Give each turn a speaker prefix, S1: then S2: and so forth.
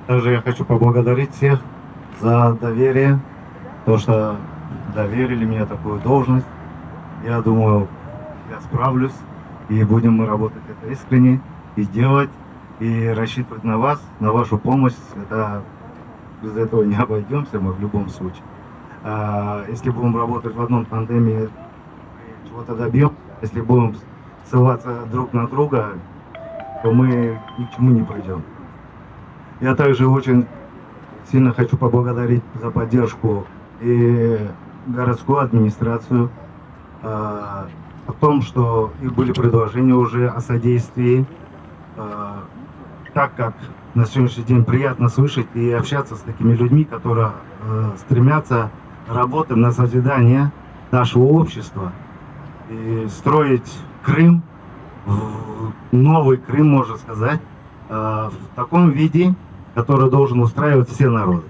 S1: Также я хочу поблагодарить всех за доверие, то, что доверили мне такую должность. Я думаю, я справлюсь, и будем мы работать это искренне, и делать, и рассчитывать на вас, на вашу помощь. Это, без этого не обойдемся мы в любом случае. Если будем работать в одном тандеме, чего-то добьем. Если будем ссылаться друг на друга, то мы ни к чему не пойдем. Я также очень сильно хочу поблагодарить за поддержку и городскую администрацию, о том, что их были предложения уже о содействии, так как на сегодняшний день приятно слышать и общаться с такими людьми, которые стремятся работать на созидание нашего общества и строить Крым, новый Крым, можно сказать, в таком виде, который должен устраивать все народы.